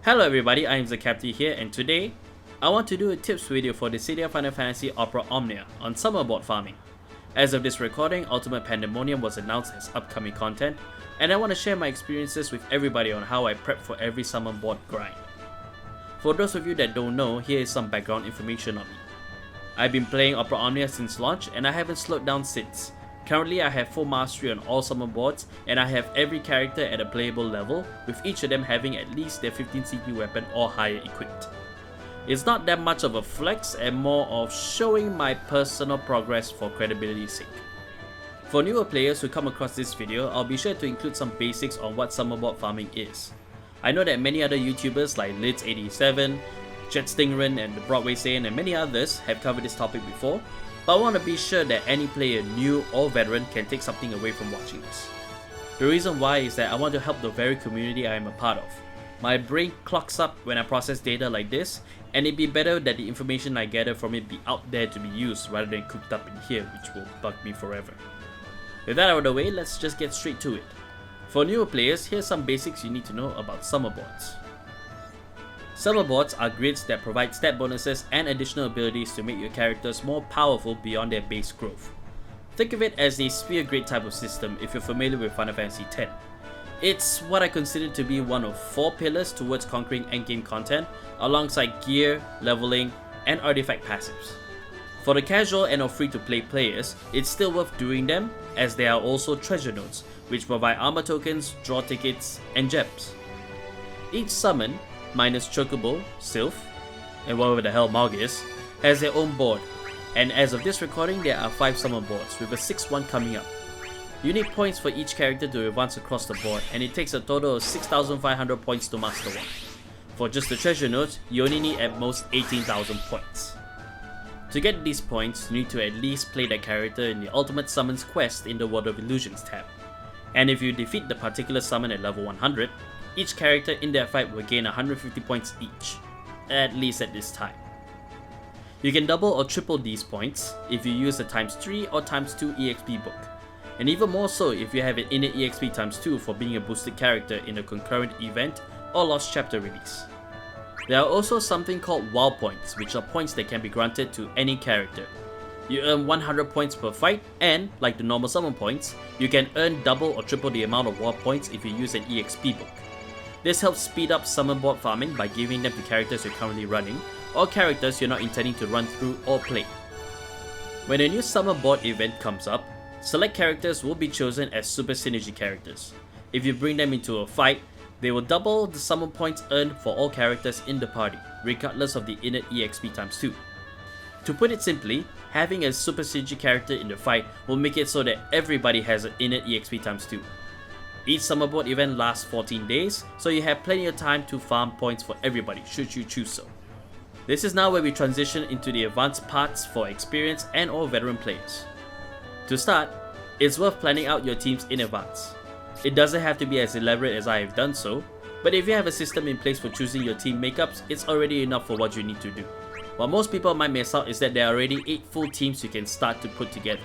Hello everybody, I am the Captain here, and today I want to do a tips video for Dissidia Final Fantasy Opera Omnia on summer board farming. As of this recording, Ultimate Pandemonium was announced as upcoming content, and I want to share my experiences with everybody on how I prep for every summer board grind. For those of you that don't know, here is some background information on me. I've been playing Opera Omnia since launch and I haven't slowed down since. Currently I have full mastery on all summer boards, and I have every character at a playable level, with each of them having at least their 15 CP weapon or higher equipped. It's not that much of a flex and more of showing my personal progress for credibility's sake. For newer players who come across this video, I'll be sure to include some basics on what summer board farming is. I know that many other YouTubers like Lids87, Jetstingren and the Broadway Saiyan and many others have covered this topic before, but I want to be sure that any player, new or veteran, can take something away from watching this. The reason why is that I want to help the very community I am a part of. My brain clogs up when I process data like this, and it'd be better that the information I gather from it be out there to be used rather than cooped up in here, which will bug me forever. With that out of the way, let's just get straight to it. For newer players, here's some basics you need to know about summer boards. Summer boards are grids that provide stat bonuses and additional abilities to make your characters more powerful beyond their base growth. Think of it as a sphere grid type of system if you're familiar with Final Fantasy X. It's what I consider to be one of 4 pillars towards conquering endgame content, alongside gear, leveling, and artifact passives. For the casual and or free to play players, it's still worth doing them, as there are also treasure nodes, which provide armor tokens, draw tickets, and gems. Each summon, minus Chocobo, Sylph, and whatever the hell Mog is, has their own board, and as of this recording there are 5 summer boards with a 6th one coming up. You need points for each character to advance across the board, and it takes a total of 6,500 points to master one. For just the treasure nodes, you only need at most 18,000 points. To get these points, you need to at least play that character in the Ultimate Summons quest in the World of Illusions tab. And if you defeat the particular summon at level 100, each character in that fight will gain 150 points each, at least at this time. You can double or triple these points if you use the ×3 or ×2 EXP book, and even more so if you have an innate EXP ×2 for being a boosted character in a concurrent event or lost chapter release. There are also something called WoW points, which are points that can be granted to any character. You earn 100 points per fight, and like the normal summon points, you can earn double or triple the amount of WoW points if you use an EXP book. This helps speed up summer board farming by giving them to characters you're currently running, or characters you're not intending to run through or play. When a new summer board event comes up, select characters will be chosen as super synergy characters. If you bring them into a fight, they will double the summon points earned for all characters in the party, regardless of the innate EXP ×2. To put it simply, having a super synergy character in the fight will make it so that everybody has an innate EXP ×2. Each summer board event lasts 14 days, so you have plenty of time to farm points for everybody should you choose so. This is now where we transition into the advanced parts for experienced and or veteran players. To start, it's worth planning out your teams in advance. It doesn't have to be as elaborate as I have done so, but if you have a system in place for choosing your team makeups, it's already enough for what you need to do. What most people might miss out is that there are already 8 full teams you can start to put together.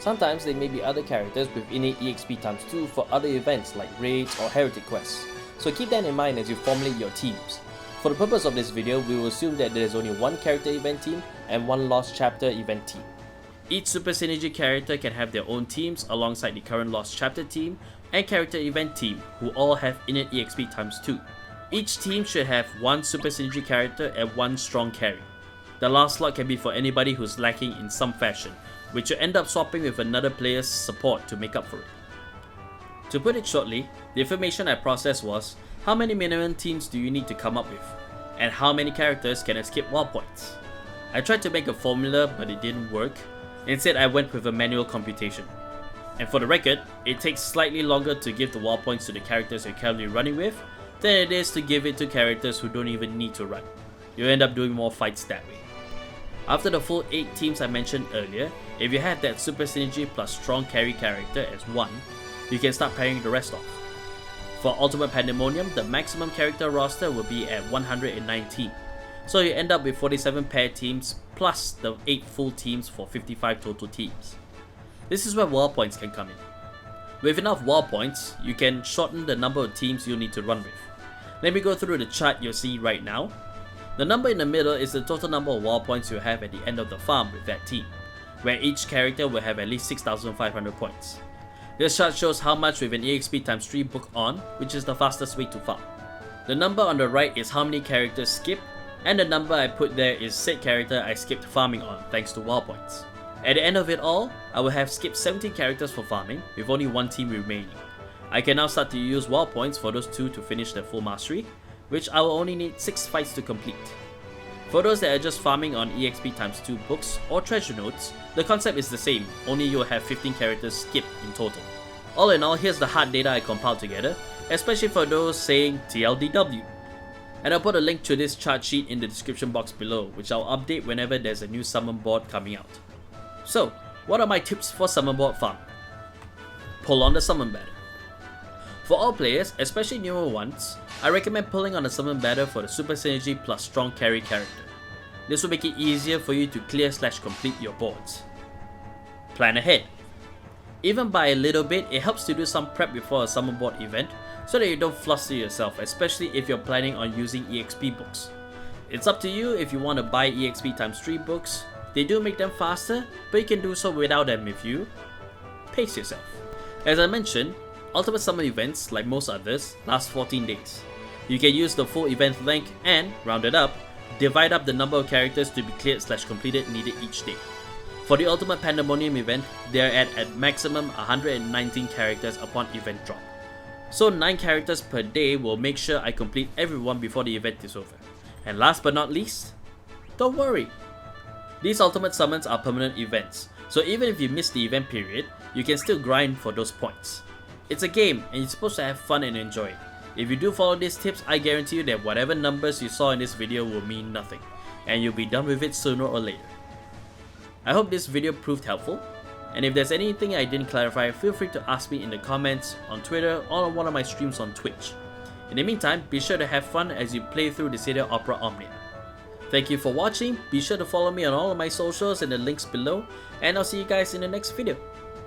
Sometimes there may be other characters with innate EXP ×2 for other events like raids or heretic quests, so keep that in mind as you formulate your teams. For the purpose of this video, we will assume that there is only 1 character event team and 1 lost chapter event team. Each super synergy character can have their own teams alongside the current lost chapter team and character event team, who all have innate EXP ×2. Each team should have 1 super synergy character and 1 strong carry. The last slot can be for anybody who's lacking in some fashion, which you end up swapping with another player's support to make up for it. To put it shortly, the information I processed was, how many minimum teams do you need to come up with, and how many characters can escape WoW points. I tried to make a formula, but it didn't work. Instead, I went with a manual computation. And for the record, it takes slightly longer to give the WoW points to the characters you're currently running with than it is to give it to characters who don't even need to run. You end up doing more fights that way. After the full 8 teams I mentioned earlier, if you have that super synergy plus strong carry character as 1, you can start pairing the rest off. For Ultimate Pandemonium, the maximum character roster will be at 119, so you end up with 47 pair teams plus the 8 full teams for 55 total teams. This is where WoW points can come in. With enough WoW points, you can shorten the number of teams you'll need to run with. Let me go through the chart you'll see right now. The number in the middle is the total number of wall points you have at the end of the farm with that team, where each character will have at least 6,500 points. This chart shows how much with an EXP times 3 book on, which is the fastest way to farm. The number on the right is how many characters skip, and the number I put there is said character I skipped farming on thanks to wall points. At the end of it all, I will have skipped 17 characters for farming with only one team remaining. I can now start to use wall points for those 2 to finish their full mastery, which I will only need 6 fights to complete. For those that are just farming on EXP times 2 books or treasure notes, the concept is the same, only you'll have 15 characters skipped in total. All in all, here's the hard data I compiled together, especially for those saying TLDW. And I'll put a link to this chart sheet in the description box below, which I'll update whenever there's a new summon board coming out. So, what are my tips for summon board farming? Pull on the summon banner. For all players, especially newer ones, I recommend pulling on the summon banner for the super synergy plus strong carry character. This will make it easier for you to clear/complete your boards. Plan ahead. Even by a little bit, it helps to do some prep before a summon board event so that you don't fluster yourself, especially if you're planning on using EXP books. It's up to you if you want to buy EXP times 3 books. They do make them faster, but you can do so without them if you pace yourself. As I mentioned, Ultimate Summon events, like most others, last 14 days. You can use the full event length and, rounded up, divide up the number of characters to be cleared/completed needed each day. For the Ultimate Pandemonium event, they are at maximum 119 characters upon event drop. So 9 characters per day will make sure I complete everyone before the event is over. And last but not least, don't worry. These Ultimate Summons are permanent events, so even if you miss the event period, you can still grind for those points. It's a game and you're supposed to have fun and enjoy it. If you do follow these tips, I guarantee you that whatever numbers you saw in this video will mean nothing, and you'll be done with it sooner or later. I hope this video proved helpful, and if there's anything I didn't clarify, feel free to ask me in the comments, on Twitter, or on one of my streams on Twitch. In the meantime, be sure to have fun as you play through Dissidia Opera Omnia. Thank you for watching, be sure to follow me on all of my socials and the links below, and I'll see you guys in the next video.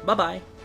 Bye bye!